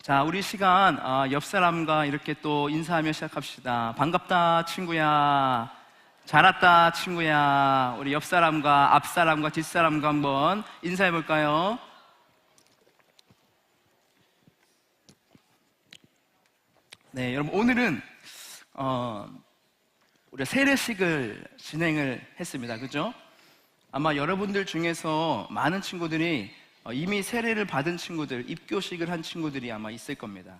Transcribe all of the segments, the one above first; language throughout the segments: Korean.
자, 우리 시간 옆 사람과 이렇게 또 인사하며 시작합시다. 반갑다 친구야, 잘 왔다 친구야. 우리 옆 사람과 앞 사람과 뒷 사람과 한번 인사해 볼까요? 네, 여러분 오늘은 우리가 세례식을 진행을 했습니다. 그죠? 아마 여러분들 중에서 많은 친구들이 이미 세례를 받은 친구들, 입교식을 한 친구들이 아마 있을 겁니다.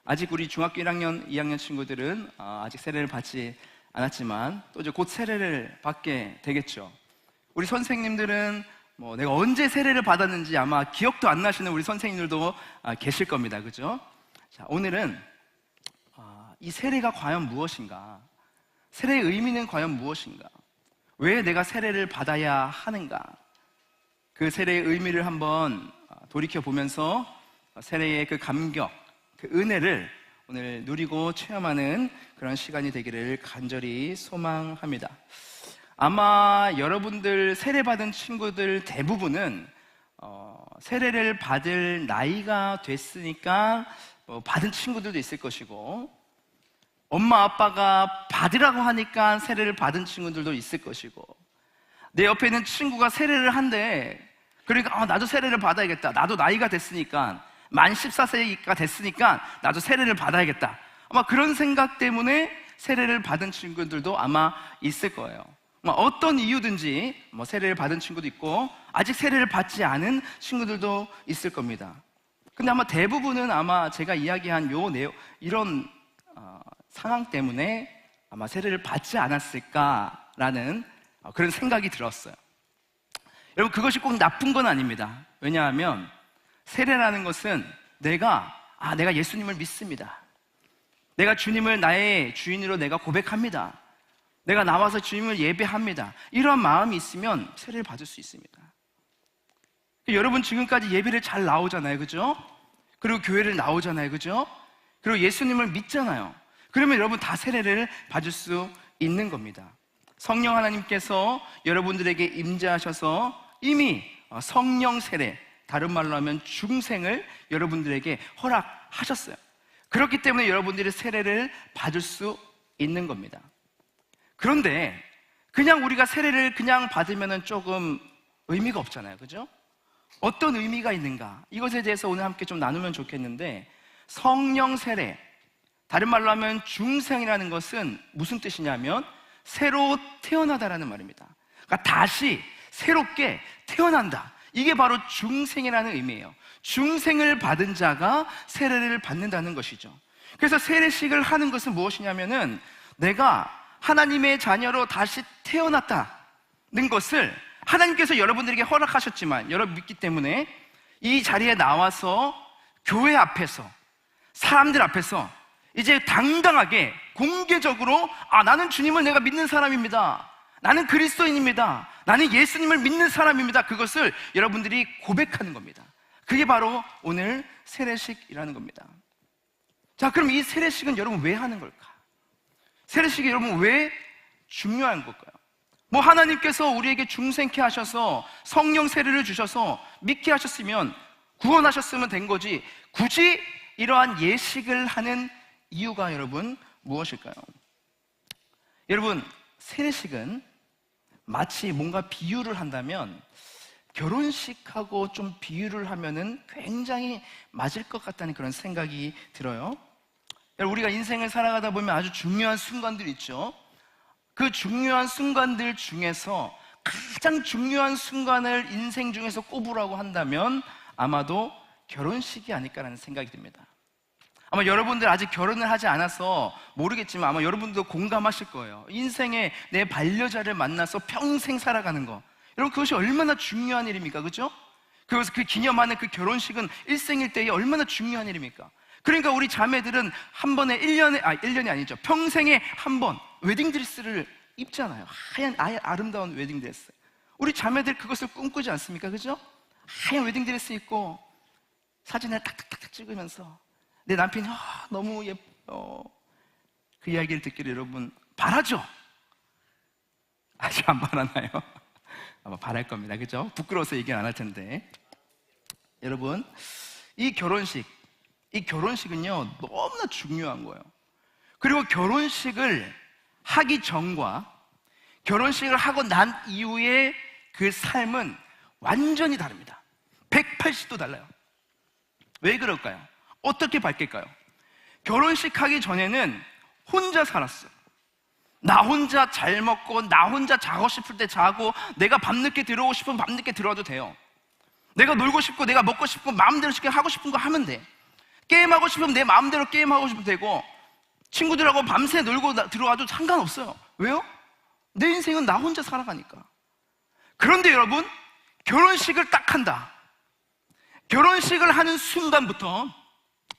아직 우리 중학교 1학년, 2학년 친구들은 아직 세례를 받지 않았지만 또 이제 곧 세례를 받게 되겠죠. 우리 선생님들은 내가 언제 세례를 받았는지 아마 기억도 안 나시는 우리 선생님들도 계실 겁니다. 그죠? 자, 오늘은 이 세례가 과연 무엇인가? 세례의 의미는 과연 무엇인가? 왜 내가 세례를 받아야 하는가? 그 세례의 의미를 한번 돌이켜보면서 세례의 그 감격, 그 은혜를 오늘 누리고 체험하는 그런 시간이 되기를 간절히 소망합니다. 아마 여러분들 세례받은 친구들 대부분은 세례를 받을 나이가 됐으니까 받은 친구들도 있을 것이고, 엄마 아빠가 받으라고 하니까 세례를 받은 친구들도 있을 것이고, 내 옆에 있는 친구가 세례를 한대. 그러니까 나도 세례를 받아야겠다. 나도 나이가 됐으니까, 만 14세가 됐으니까 나도 세례를 받아야겠다. 아마 그런 생각 때문에 세례를 받은 친구들도 아마 있을 거예요. 어떤 이유든지 세례를 받은 친구도 있고 아직 세례를 받지 않은 친구들도 있을 겁니다. 근데 아마 대부분은 아마 제가 이야기한 이런 상황 때문에 아마 세례를 받지 않았을까라는 그런 생각이 들었어요. 여러분, 그것이 꼭 나쁜 건 아닙니다. 왜냐하면 세례라는 것은 내가 예수님을 믿습니다. 내가 주님을 나의 주인으로 내가 고백합니다. 내가 나와서 주님을 예배합니다. 이런 마음이 있으면 세례를 받을 수 있습니다. 여러분 지금까지 예배를 잘 나오잖아요. 그죠? 그리고 교회를 나오잖아요. 그죠? 그리고 예수님을 믿잖아요. 그러면 여러분 다 세례를 받을 수 있는 겁니다. 성령 하나님께서 여러분들에게 임재하셔서 이미 성령 세례, 다른 말로 하면 중생을 여러분들에게 허락하셨어요. 그렇기 때문에 여러분들이 세례를 받을 수 있는 겁니다. 그런데 그냥 우리가 세례를 그냥 받으면 조금 의미가 없잖아요. 그죠? 어떤 의미가 있는가? 이것에 대해서 오늘 함께 좀 나누면 좋겠는데, 성령 세례, 다른 말로 하면 중생이라는 것은 무슨 뜻이냐면 새로 태어나다라는 말입니다. 그러니까 다시 새롭게 태어난다. 이게 바로 중생이라는 의미예요. 중생을 받은 자가 세례를 받는다는 것이죠. 그래서 세례식을 하는 것은 무엇이냐면은 내가 하나님의 자녀로 다시 태어났다는 것을 하나님께서 여러분들에게 허락하셨지만, 여러분 믿기 때문에 이 자리에 나와서 교회 앞에서, 사람들 앞에서 이제 당당하게 공개적으로 나는 주님을 내가 믿는 사람입니다. 나는 그리스도인입니다. 나는 예수님을 믿는 사람입니다. 그것을 여러분들이 고백하는 겁니다. 그게 바로 오늘 세례식이라는 겁니다. 자, 그럼 이 세례식은 여러분 왜 하는 걸까? 세례식이 여러분 왜 중요한 걸까요? 하나님께서 우리에게 중생케 하셔서 성령 세례를 주셔서 믿게 하셨으면, 구원하셨으면 된 거지, 굳이 이러한 예식을 하는 이유가 여러분 무엇일까요? 여러분, 세례식은 마치 뭔가 비유를 한다면 결혼식하고 좀 비유를 하면은 굉장히 맞을 것 같다는 그런 생각이 들어요. 우리가 인생을 살아가다 보면 아주 중요한 순간들이 있죠. 그 중요한 순간들 중에서 가장 중요한 순간을 인생 중에서 꼽으라고 한다면 아마도 결혼식이 아닐까라는 생각이 듭니다. 아마 여러분들 아직 결혼을 하지 않아서 모르겠지만 아마 여러분들도 공감하실 거예요. 인생에 내 반려자를 만나서 평생 살아가는 거, 여러분 그것이 얼마나 중요한 일입니까? 그죠? 그래서 그 기념하는 그 결혼식은 일생일대에 얼마나 중요한 일입니까? 그러니까 우리 자매들은 한 번에 1년이 아니죠, 평생에 한 번 웨딩드레스를 입잖아요. 하얀 아름다운 웨딩드레스. 우리 자매들 그것을 꿈꾸지 않습니까? 그죠? 하얀 웨딩드레스 입고 사진을 탁탁탁 찍으면서 내 남편이 너무 예뻐, 그 이야기를 듣기를 여러분 바라죠? 아직 안 바라나요? 아마 바랄 겁니다. 그죠? 부끄러워서 얘기 안 할 텐데. 여러분, 이 결혼식, 이 결혼식은요, 너무나 중요한 거예요. 그리고 결혼식을 하기 전과 결혼식을 하고 난 이후에 그 삶은 완전히 다릅니다. 180도 달라요. 왜 그럴까요? 어떻게 바뀔까요? 결혼식 하기 전에는 혼자 살았어요. 나 혼자 잘 먹고, 나 혼자 자고 싶을 때 자고, 내가 밤늦게 들어오고 싶으면 밤늦게 들어와도 돼요. 내가 놀고 싶고, 내가 먹고 싶고, 마음대로 시켜 하고 싶은 거 하면 돼. 게임하고 싶으면 내 마음대로 게임하고 싶으면 되고, 친구들하고 밤새 놀고 들어와도 상관없어요. 왜요? 내 인생은 나 혼자 살아가니까. 그런데 여러분, 결혼식을 딱 한다. 결혼식을 하는 순간부터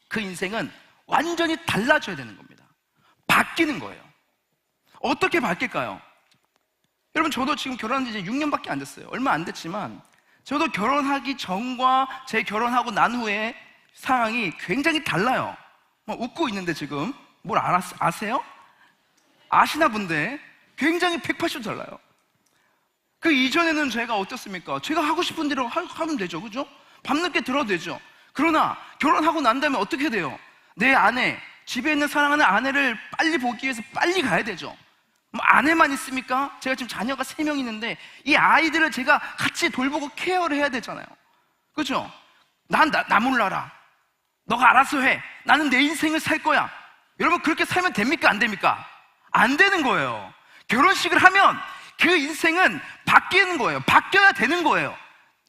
그 인생은 완전히 달라져야 되는 겁니다. 바뀌는 거예요. 어떻게 바뀔까요? 여러분, 저도 지금 결혼한 지 이제 6년밖에 안 됐어요. 얼마 안 됐지만 저도 결혼하기 전과 제 결혼하고 난 후에 상황이 굉장히 달라요. 웃고 있는데 지금 뭘 아세요? 아시나 본데 굉장히 180도 달라요. 그 이전에는 제가 어떻습니까? 제가 하고 싶은 대로 하면 되죠, 그죠? 밤늦게 들어도 되죠. 그러나 결혼하고 난 다음에 어떻게 돼요? 내 아내, 집에 있는 사랑하는 아내를 빨리 보기 위해서 빨리 가야 되죠. 뭐 아내만 있습니까? 제가 지금 자녀가 3명 있는데 이 아이들을 제가 같이 돌보고 케어를 해야 되잖아요. 그죠? 나 몰라라. 너가 알아서 해. 나는 내 인생을 살 거야. 여러분, 그렇게 살면 됩니까? 안 됩니까? 안 되는 거예요. 결혼식을 하면 그 인생은 바뀌는 거예요. 바뀌어야 되는 거예요.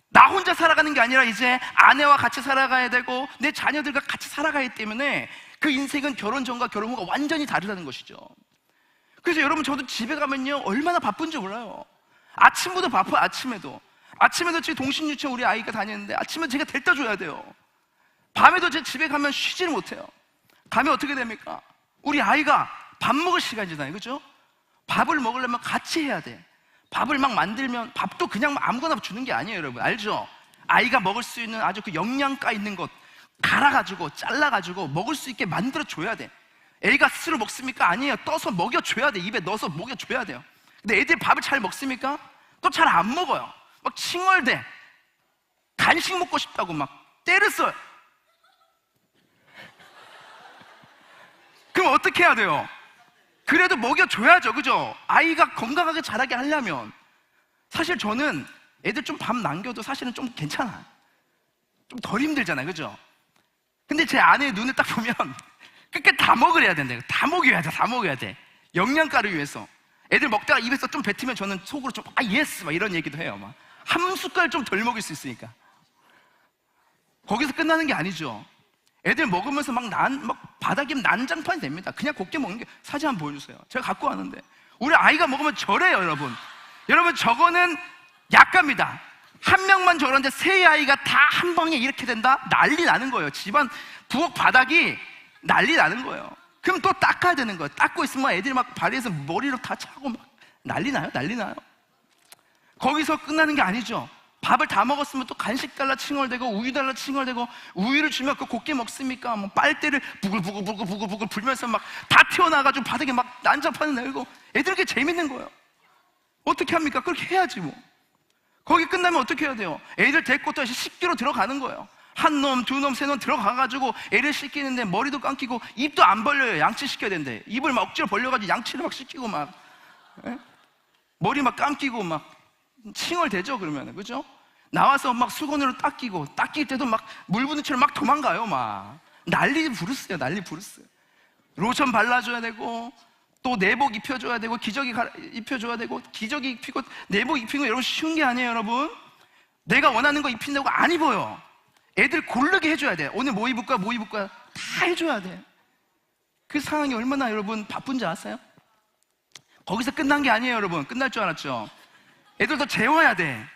나 혼자 살아가는 게 아니라 이제 아내와 같이 살아가야 되고 내 자녀들과 같이 살아가기 때문에 그 인생은 결혼 전과 결혼 후가 완전히 다르다는 것이죠. 그래서 여러분, 저도 집에 가면요 얼마나 바쁜지 몰라요. 아침부터 바빠요. 아침에도 지금 동신유치원 우리 아이가 다니는데 아침에 제가 데려다 줘야 돼요. 밤에도 제 집에 가면 쉬지를 못해요. 가면 어떻게 됩니까? 우리 아이가 밥 먹을 시간이잖아요, 그죠? 밥을 먹으려면 같이 해야 돼. 밥을 막 만들면 밥도 그냥 아무거나 주는 게 아니에요, 여러분. 알죠? 아이가 먹을 수 있는 아주 그 영양가 있는 것 갈아가지고 잘라가지고 먹을 수 있게 만들어줘야 돼. 애가 스스로 먹습니까? 아니에요. 떠서 먹여줘야 돼. 입에 넣어서 먹여줘야 돼요. 근데 애들이 밥을 잘 먹습니까? 또 잘 안 먹어요. 막 칭얼대. 간식 먹고 싶다고 막 때를 써요. 그럼 어떻게 해야 돼요? 그래도 먹여줘야죠, 그죠? 아이가 건강하게 자라게 하려면. 사실 저는 애들 좀 밥 남겨도 사실은 좀 괜찮아. 좀 덜 힘들잖아요, 그죠? 근데 제 아내의 눈을 딱 보면 끝까지 다 먹으려야 된대요. 다 먹여야 돼. 영양가를 위해서. 애들 먹다가 입에서 좀 뱉으면 저는 속으로 좀 예스 막 이런 얘기도 해요. 막 한 숟갈 좀 덜 먹일 수 있으니까. 거기서 끝나는 게 아니죠. 애들 먹으면서 막 바닥에 난장판이 됩니다. 그냥 곱게 먹는 게. 사진 한번 보여주세요. 제가 갖고 왔는데 우리 아이가 먹으면 저래요, 여러분. 여러분, 저거는 약갑니다. 한 명만 저런데 세 아이가 다 한 방에 이렇게 된다? 난리 나는 거예요. 집안 부엌 바닥이 난리 나는 거예요. 그럼 또 닦아야 되는 거예요. 닦고 있으면 애들이 막 발에서 머리로 다 차고 막 난리 나요. 거기서 끝나는 게 아니죠. 밥을 다 먹었으면 또 간식 달라 칭얼대고 우유 달라 칭얼대고, 우유를 주면 그 곱게 먹습니까? 뭐 빨대를 부글부글 불면서 막 다 튀어나와가지고 바닥에 막 난장판을 내고. 애들에게 재밌는 거예요. 어떻게 합니까? 그렇게 해야지 뭐. 거기 끝나면 어떻게 해야 돼요? 애들 데리고 또 씻기로 들어가는 거예요. 한 놈, 두 놈, 세 놈 들어가가지고 애를 씻기는데 머리도 감기고 입도 안 벌려요. 양치시켜야 되는데 입을 막 억지로 벌려가지고 양치를 막 시키고 막 머리 막 감기고 막 칭얼대죠. 그러면 그죠? 나와서 막 수건으로 닦일 때도 막 물 부는처럼 막 도망가요. 막 난리 부르스요. 로션 발라줘야 되고 또 내복 입혀줘야 되고 기저귀 입혀줘야 되고, 기저귀 입히고 내복 입히는 거 여러분 쉬운 게 아니에요. 여러분, 내가 원하는 거 입힌다고 안 입어요. 애들 고르게 해줘야 돼. 오늘 뭐 입을까 다 해줘야 돼. 그 상황이 얼마나 여러분 바쁜지 아세요? 거기서 끝난 게 아니에요. 여러분, 끝날 줄 알았죠? 애들도 재워야 돼.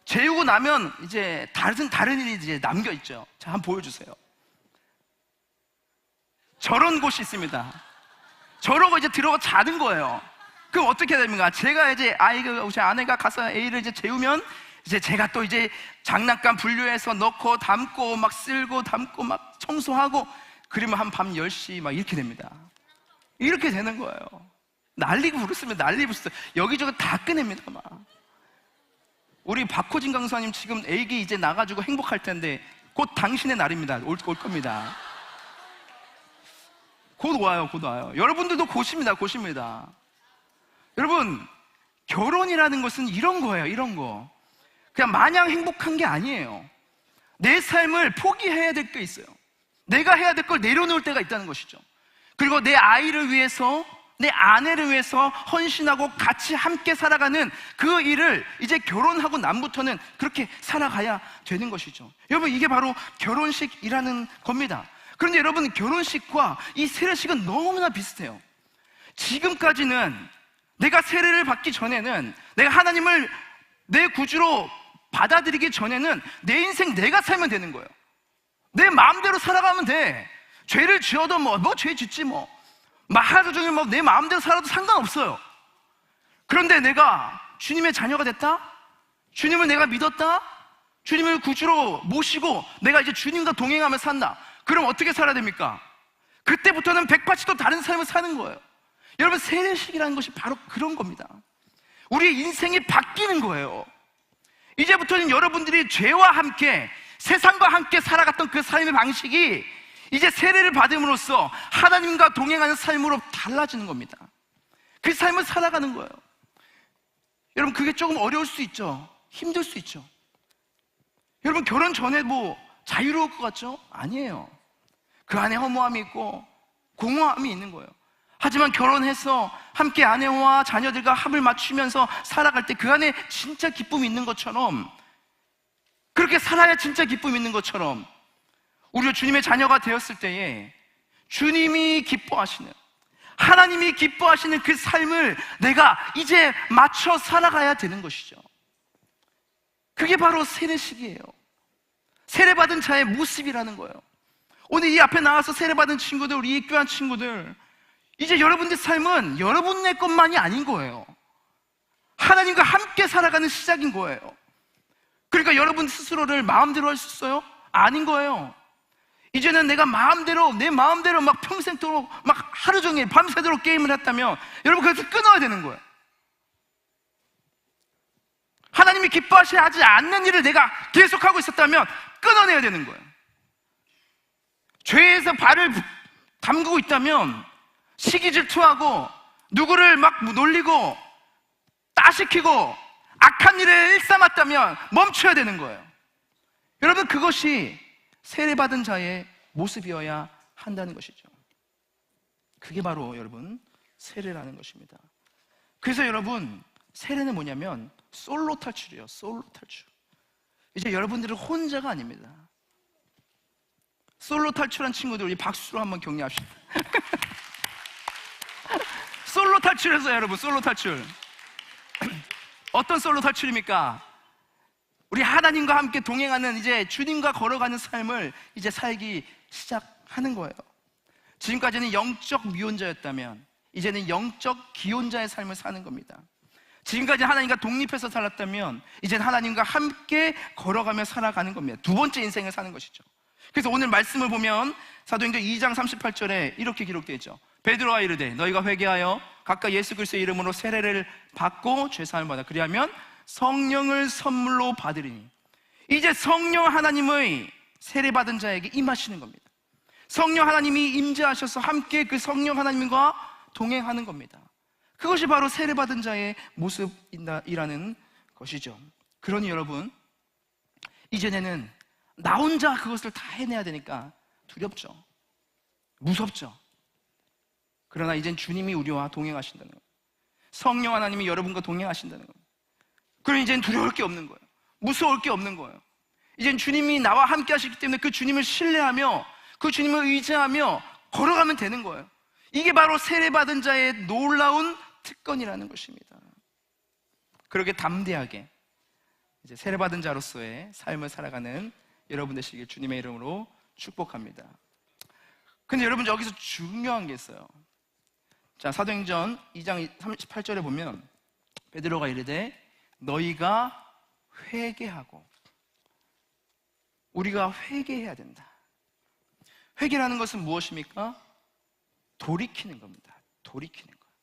재우고 나면 이제 다른 일이 이제 남겨있죠. 자, 한번 보여주세요. 저런 곳이 있습니다. 저러고 이제 들어가 자는 거예요. 그럼 어떻게 됩니까? 제가 이제 제 아내가 가서 애를 이제 재우면 이제 제가 또 이제 장난감 분류해서 넣고 담고 막 쓸고 담고 막 청소하고, 그러면 한 밤 10시 막 이렇게 됩니다. 이렇게 되는 거예요. 난리 부르스면 여기저기 다 꺼냅니다. 막. 우리 박호진 강사님 지금 애기 이제 나가지고 행복할 텐데 곧 당신의 날입니다. 올 겁니다. 곧 와요, 곧 와요. 여러분들도 곧입니다, 곧입니다. 여러분, 결혼이라는 것은 이런 거예요, 이런 거. 그냥 마냥 행복한 게 아니에요. 내 삶을 포기해야 될 게 있어요. 내가 해야 될 걸 내려놓을 때가 있다는 것이죠. 그리고 내 아이를 위해서, 내 아내를 위해서 헌신하고 같이 함께 살아가는 그 일을 이제 결혼하고 난부터는 그렇게 살아가야 되는 것이죠. 여러분, 이게 바로 결혼식이라는 겁니다. 그런데 여러분, 결혼식과 이 세례식은 너무나 비슷해요. 지금까지는 내가 세례를 받기 전에는, 내가 하나님을 내 구주로 받아들이기 전에는 내 인생 내가 살면 되는 거예요. 내 마음대로 살아가면 돼. 죄를 지어도 죄 짓지 뭐. 하루 종일 내 마음대로 살아도 상관없어요. 그런데 내가 주님의 자녀가 됐다? 주님을 내가 믿었다? 주님을 구주로 모시고 내가 이제 주님과 동행하며 산다. 그럼 어떻게 살아야 됩니까? 그때부터는 180도 다른 삶을 사는 거예요. 여러분, 세례식이라는 것이 바로 그런 겁니다. 우리의 인생이 바뀌는 거예요. 이제부터는 여러분들이 죄와 함께, 세상과 함께 살아갔던 그 삶의 방식이 이제 세례를 받음으로써 하나님과 동행하는 삶으로 달라지는 겁니다. 그 삶을 살아가는 거예요. 여러분, 그게 조금 어려울 수 있죠. 힘들 수 있죠. 여러분, 결혼 전에 자유로울 것 같죠? 아니에요. 그 안에 허무함이 있고 공허함이 있는 거예요. 하지만 결혼해서 함께 아내와 자녀들과 합을 맞추면서 살아갈 때 그 안에 진짜 기쁨이 있는 것처럼, 그렇게 살아야 진짜 기쁨이 있는 것처럼, 우리가 주님의 자녀가 되었을 때에 주님이 기뻐하시는, 하나님이 기뻐하시는 그 삶을 내가 이제 맞춰 살아가야 되는 것이죠. 그게 바로 세례식이에요. 세례받은 자의 모습이라는 거예요. 오늘 이 앞에 나와서 세례받은 친구들, 우리 입교한 친구들, 이제 여러분들 삶은 여러분의 것만이 아닌 거예요. 하나님과 함께 살아가는 시작인 거예요. 그러니까 여러분 스스로를 마음대로 할 수 있어요? 아닌 거예요. 이제는 내가 내 마음대로 평생도록 하루 종일 밤새도록 게임을 했다면 여러분, 그래서 끊어야 되는 거예요. 하나님이 기뻐하지 않는 일을 내가 계속하고 있었다면 끊어내야 되는 거예요. 죄에서 발을 담그고 있다면 시기 질투하고 누구를 놀리고 따시키고 악한 일에 일삼았다면 멈춰야 되는 거예요. 여러분, 그것이 세례받은 자의 모습이어야 한다는 것이죠. 그게 바로 여러분 세례라는 것입니다. 그래서 여러분, 세례는 뭐냐면 솔로 탈출이에요. 솔로 탈출. 이제 여러분들은 혼자가 아닙니다. 솔로 탈출한 친구들 우리 박수로 한번 격려합시다. 솔로 탈출해서 여러분, 솔로 탈출. 어떤 솔로 탈출입니까? 우리 하나님과 함께 동행하는, 이제 주님과 걸어가는 삶을 이제 살기 시작하는 거예요. 지금까지는 영적 미혼자였다면 이제는 영적 기혼자의 삶을 사는 겁니다. 지금까지 하나님과 독립해서 살았다면 이제는 하나님과 함께 걸어가며 살아가는 겁니다. 두 번째 인생을 사는 것이죠. 그래서 오늘 말씀을 보면 사도행전 2장 38절에 이렇게 기록되어 있죠. 베드로와 이르되 너희가 회개하여 각각 예수 그리스도의 이름으로 세례를 받고 죄사함을 받아 그리하면 성령을 선물로 받으리니, 이제 성령 하나님의 세례받은 자에게 임하시는 겁니다. 성령 하나님이 임재하셔서 함께 그 성령 하나님과 동행하는 겁니다. 그것이 바로 세례받은 자의 모습이라는 것이죠. 그러니 여러분, 이전에는 나 혼자 그것을 다 해내야 되니까 두렵죠. 무섭죠. 그러나 이젠 주님이 우리와 동행하신다는 거예요. 성령 하나님이 여러분과 동행하신다는 겁니다. 그럼 이젠 두려울 게 없는 거예요. 무서울 게 없는 거예요. 이젠 주님이 나와 함께 하시기 때문에 그 주님을 신뢰하며 그 주님을 의지하며 걸어가면 되는 거예요. 이게 바로 세례받은 자의 놀라운 특권이라는 것입니다. 그렇게 담대하게 이제 세례받은 자로서의 삶을 살아가는 여러분 되시길 주님의 이름으로 축복합니다. 근데 여러분, 여기서 중요한 게 있어요. 자, 사도행전 2장 38절에 보면 베드로가 이르되 너희가 회개하고, 우리가 회개해야 된다. 회개라는 것은 무엇입니까? 돌이키는 겁니다. 돌이키는 거예요.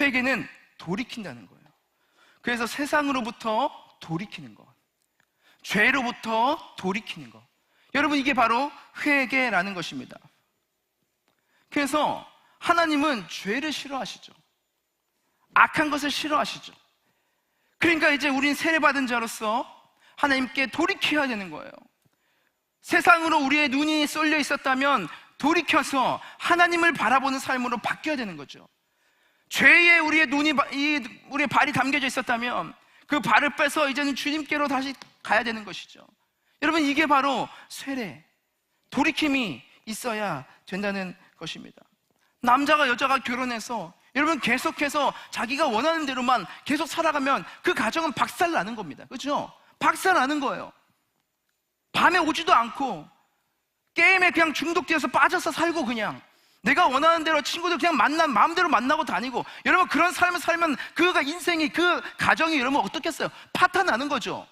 회개는 돌이킨다는 거예요. 그래서 세상으로부터 돌이키는 것, 죄로부터 돌이키는 것, 여러분, 이게 바로 회개라는 것입니다. 그래서 하나님은 죄를 싫어하시죠. 악한 것을 싫어하시죠. 그러니까 이제 우린 세례받은 자로서 하나님께 돌이켜야 되는 거예요. 세상으로 우리의 눈이 쏠려 있었다면 돌이켜서 하나님을 바라보는 삶으로 바뀌어야 되는 거죠. 죄에 우리의 눈이, 우리의 발이 담겨져 있었다면 그 발을 빼서 이제는 주님께로 다시 가야 되는 것이죠. 여러분, 이게 바로 세례, 돌이킴이 있어야 된다는 것입니다. 남자가 여자가 결혼해서 여러분 계속해서 자기가 원하는 대로만 계속 살아가면 그 가정은 박살나는 겁니다. 그렇죠? 박살나는 거예요. 밤에 오지도 않고 게임에 그냥 중독되어서 빠져서 살고, 그냥 내가 원하는 대로 친구들 그냥 마음대로 만나고 다니고, 여러분 그런 삶을 살면 그가 인생이, 그 가정이 여러분 어떻겠어요? 파탄나는 거죠.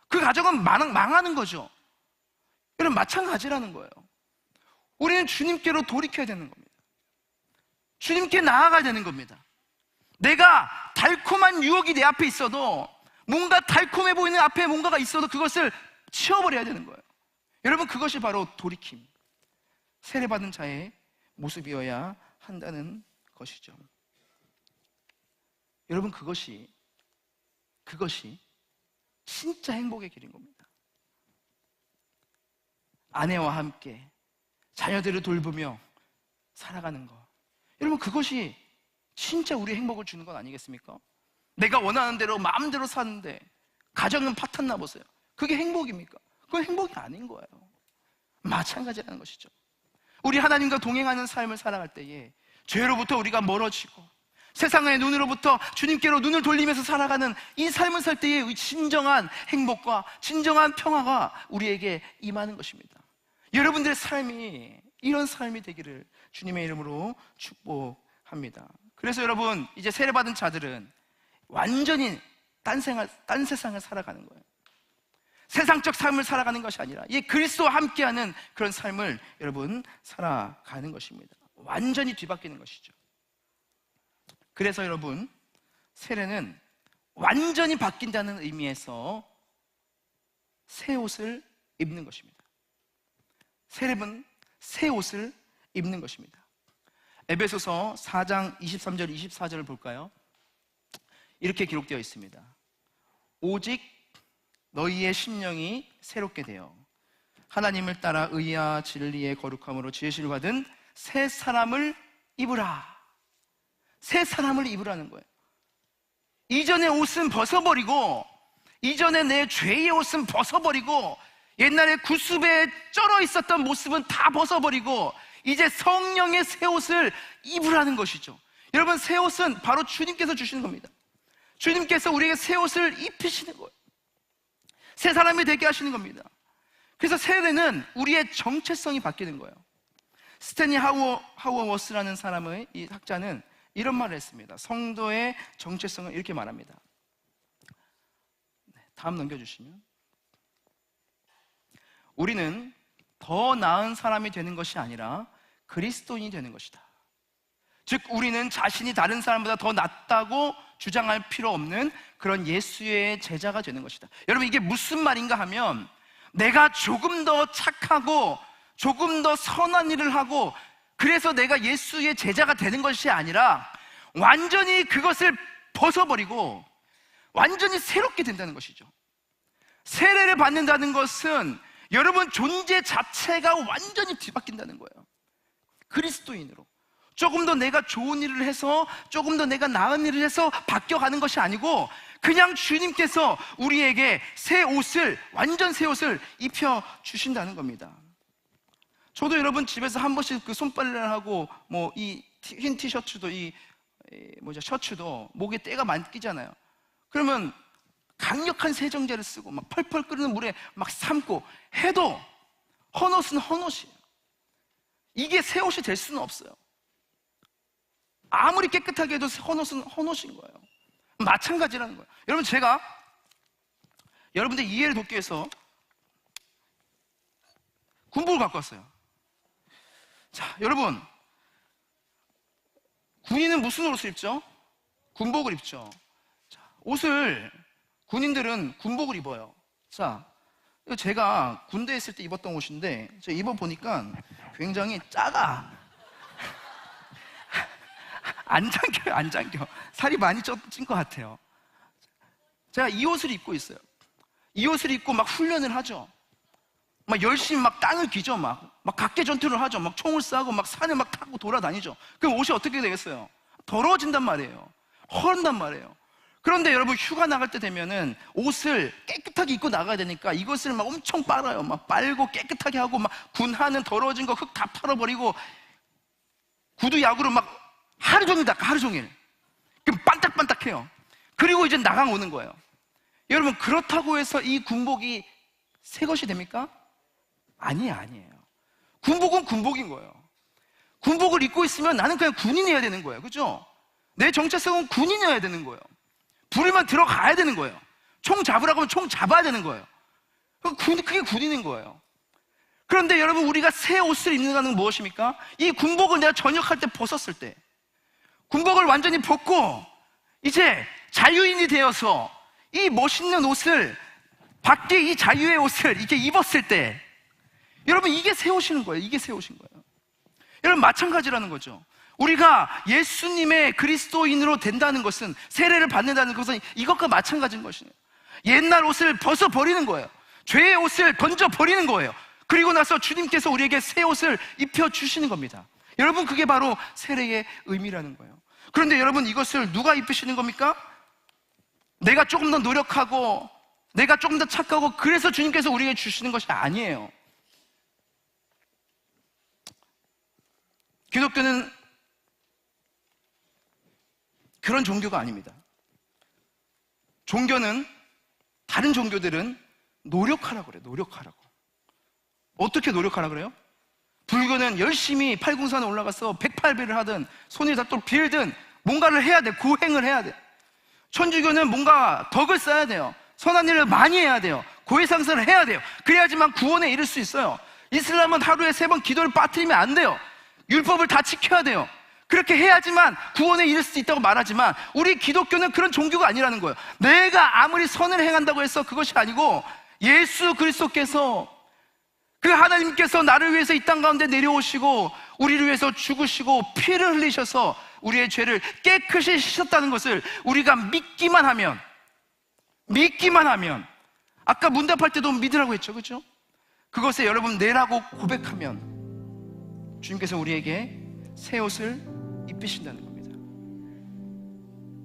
그 가정은 망하는 거죠. 여러분 마찬가지라는 거예요. 우리는 주님께로 돌이켜야 되는 겁니다. 주님께 나아가야 되는 겁니다. 내가 달콤한 유혹이 내 앞에 있어도, 뭔가 달콤해 보이는 앞에 뭔가가 있어도 그것을 치워버려야 되는 거예요. 여러분 그것이 바로 돌이킴, 세례받은 자의 모습이어야 한다는 것이죠. 여러분 그것이 진짜 행복의 길인 겁니다. 아내와 함께 자녀들을 돌보며 살아가는 것, 여러분 그것이 진짜 우리 행복을 주는 건 아니겠습니까? 내가 원하는 대로 마음대로 사는데 가정은 파탄나 보세요. 그게 행복입니까? 그건 행복이 아닌 거예요. 마찬가지라는 것이죠. 우리 하나님과 동행하는 삶을 살아갈 때에 죄로부터 우리가 멀어지고 세상의 눈으로부터 주님께로 눈을 돌리면서 살아가는 이 삶을 살 때에 진정한 행복과 진정한 평화가 우리에게 임하는 것입니다. 여러분들의 삶이 이런 삶이 되기를 주님의 이름으로 축복합니다. 그래서 여러분, 이제 세례받은 자들은 완전히 딴 세상을 살아가는 거예요. 세상적 삶을 살아가는 것이 아니라 이 그리스도와 함께하는 그런 삶을 여러분 살아가는 것입니다. 완전히 뒤바뀌는 것이죠. 그래서 여러분, 세례는 완전히 바뀐다는 의미에서 새 옷을 입는 것입니다. 세례는 새 옷을 입는 것입니다. 에베소서 4장 23절 24절을 볼까요? 이렇게 기록되어 있습니다. 오직 너희의 심령이 새롭게 되어 하나님을 따라 의와 진리의 거룩함으로 지으심을 받은 새 사람을 입으라. 새 사람을 입으라는 거예요. 이전의 옷은 벗어버리고, 이전에 내 죄의 옷은 벗어버리고, 옛날에 구습에 쩔어 있었던 모습은 다 벗어버리고 이제 성령의 새 옷을 입으라는 것이죠. 여러분, 새 옷은 바로 주님께서 주시는 겁니다. 주님께서 우리에게 새 옷을 입히시는 거예요. 새 사람이 되게 하시는 겁니다. 그래서 세례는 우리의 정체성이 바뀌는 거예요. 스탠리 하워워스라는 사람의, 이 학자는 이런 말을 했습니다. 성도의 정체성을 이렇게 말합니다. 다음 넘겨주시면, 우리는 더 나은 사람이 되는 것이 아니라 그리스도인이 되는 것이다. 즉 우리는 자신이 다른 사람보다 더 낫다고 주장할 필요 없는 그런 예수의 제자가 되는 것이다. 여러분, 이게 무슨 말인가 하면, 내가 조금 더 착하고 조금 더 선한 일을 하고 그래서 내가 예수의 제자가 되는 것이 아니라 완전히 그것을 벗어버리고 완전히 새롭게 된다는 것이죠. 세례를 받는다는 것은 여러분 존재 자체가 완전히 뒤바뀐다는 거예요. 그리스도인으로 조금 더 내가 좋은 일을 해서, 조금 더 내가 나은 일을 해서 바뀌어가는 것이 아니고 그냥 주님께서 우리에게 새 옷을, 완전 새 옷을 입혀주신다는 겁니다. 저도 여러분 집에서 한 번씩 그 손빨래를 하고 이 흰 티셔츠도 셔츠도 목에 때가 많이 끼잖아요. 그러면 강력한 세정제를 쓰고 막 펄펄 끓는 물에 막 삶고 해도 헌옷은 헌옷이에요. 이게 새 옷이 될 수는 없어요. 아무리 깨끗하게 해도 헌옷은 헌옷인 거예요. 마찬가지라는 거예요. 여러분, 제가 여러분들 이해를 돕기 위해서 군복을 갖고 왔어요. 자, 여러분, 군인은 무슨 옷을 입죠? 군복을 입죠. 자, 옷을, 군인들은 군복을 입어요. 자, 이거 제가 군대에 있을 때 입었던 옷인데 제가 입어보니까 굉장히 작아. 안 잠겨요, 안 잠겨. 살이 많이 찐 것 같아요. 제가 이 옷을 입고 있어요. 이 옷을 입고 막 훈련을 하죠. 막 열심히 막 땅을 기죠. 막 각계 전투를 하죠. 막 총을 쏴고 막 산을 막 타고 돌아다니죠. 그럼 옷이 어떻게 되겠어요? 더러워진단 말이에요. 허른단 말이에요. 그런데 여러분, 휴가 나갈 때 되면은 옷을 깨끗하게 입고 나가야 되니까 이것을 막 엄청 빨아요. 막 빨고 깨끗하게 하고, 막 군하는 더러워진 거 흙 다 털어버리고, 구두 야구로 막 하루 종일 닦아, 하루 종일. 그럼 반딱반딱해요. 그리고 이제 나강 오는 거예요. 여러분, 그렇다고 해서 이 군복이 새 것이 됩니까? 아니에요. 군복은 군복인 거예요. 군복을 입고 있으면 나는 그냥 군인이어야 되는 거예요. 그죠? 내 정체성은 군인이어야 되는 거예요. 부르면 들어가야 되는 거예요. 총 잡으라고 하면 총 잡아야 되는 거예요. 그게 군인인 거예요. 그런데 여러분, 우리가 새 옷을 입는다는 건 무엇입니까? 이 군복을 내가 전역할 때 벗었을 때, 군복을 완전히 벗고 이제 자유인이 되어서 이 멋있는 옷을, 밖에 이 자유의 옷을 이렇게 입었을 때, 여러분, 이게 새 옷인 거예요. 이게 새 옷인 거예요. 여러분, 마찬가지라는 거죠. 우리가 예수님의 그리스도인으로 된다는 것은, 세례를 받는다는 것은 이것과 마찬가지인 것이에요. 옛날 옷을 벗어버리는 거예요. 죄의 옷을 던져버리는 거예요. 그리고 나서 주님께서 우리에게 새 옷을 입혀주시는 겁니다. 여러분, 그게 바로 세례의 의미라는 거예요. 그런데 여러분, 이것을 누가 입히시는 겁니까? 내가 조금 더 노력하고, 내가 조금 더 착하고, 그래서 주님께서 우리에게 주시는 것이 아니에요. 기독교는 그런 종교가 아닙니다. 종교는, 다른 종교들은 노력하라고 그래요. 노력하라고. 어떻게 노력하라고 그래요? 불교는 열심히 팔궁산에 올라가서 108배를 하든 손에 다 또 빌든 뭔가를 해야 돼. 고행을 해야 돼. 천주교는 뭔가 덕을 쌓아야 돼요. 선한 일을 많이 해야 돼요. 고해상사를 해야 돼요. 그래야지만 구원에 이를 수 있어요. 이슬람은 하루에 3번 기도를 빠뜨리면 안 돼요. 율법을 다 지켜야 돼요. 그렇게 해야지만 구원에 이를 수 있다고 말하지만, 우리 기독교는 그런 종교가 아니라는 거예요. 내가 아무리 선을 행한다고 해서 그것이 아니고, 예수 그리스도께서, 그 하나님께서 나를 위해서 이 땅 가운데 내려오시고 우리를 위해서 죽으시고 피를 흘리셔서 우리의 죄를 깨끗이 씻었다는 것을 우리가 믿기만 하면, 아까 문답할 때도 믿으라고 했죠. 그렇죠? 그것에 여러분 내라고 고백하면 주님께서 우리에게 새 옷을 입히신다는 겁니다.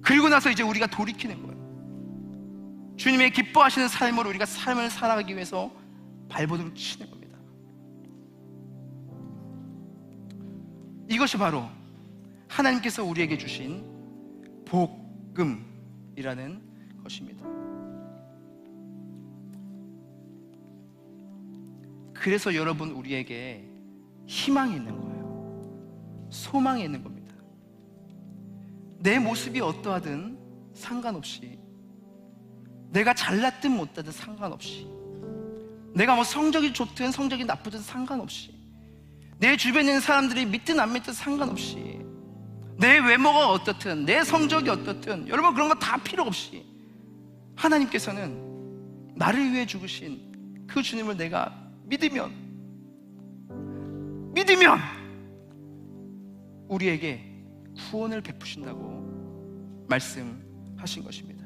그리고 나서 이제 우리가 돌이키는 거예요. 주님의 기뻐하시는 삶으로 우리가 삶을 살아가기 위해서 발버둥을 치는 겁니다. 이것이 바로 하나님께서 우리에게 주신 복음이라는 것입니다. 그래서 여러분, 우리에게 희망이 있는 거예요. 소망이 있는 겁니다. 내 모습이 어떠하든 상관없이, 내가 잘났든 못하든 상관없이, 내가 뭐 성적이 좋든 성적이 나쁘든 상관없이, 내 주변에 있는 사람들이 믿든 안 믿든 상관없이, 내 외모가 어떻든 내 성적이 어떻든, 여러분 그런 거 다 필요 없이 하나님께서는 나를 위해 죽으신 그 주님을 내가 믿으면 우리에게 구원을 베푸신다고 말씀하신 것입니다.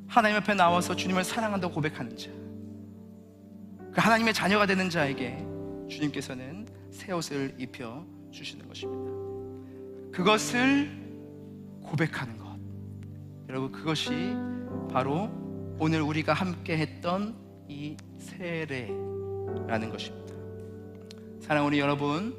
하나님 앞에 나와서 주님을 사랑한다고 고백하는 자, 그 하나님의 자녀가 되는 자에게 주님께서는 새 옷을 입혀 주시는 것입니다. 그것을 고백하는 것, 여러분, 그것이 바로 오늘 우리가 함께 했던 이 세례라는 것입니다. 사랑하는 우리 여러분,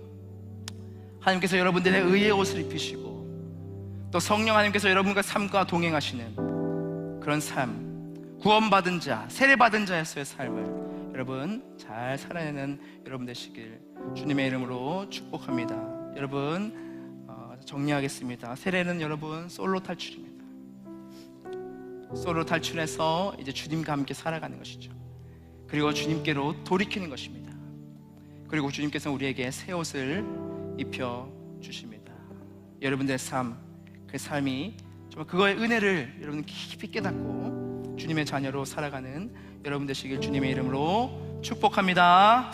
하나님께서 여러분들의 의의 옷을 입히시고 또 성령 하나님께서 여러분과 삶과 동행하시는 그런 삶, 구원받은 자, 세례받은 자에서의 삶을 여러분 잘 살아내는 여러분 되시길 주님의 이름으로 축복합니다. 여러분, 정리하겠습니다. 세례는 여러분 솔로 탈출입니다. 솔로 탈출해서 이제 주님과 함께 살아가는 것이죠. 그리고 주님께로 돌이키는 것입니다. 그리고 주님께서 우리에게 새 옷을 입혀 주십니다. 여러분들의 삶, 그 삶이 정말 그거의 은혜를 여러분 깊이 깨닫고 주님의 자녀로 살아가는 여러분 되시길 주님의 이름으로 축복합니다.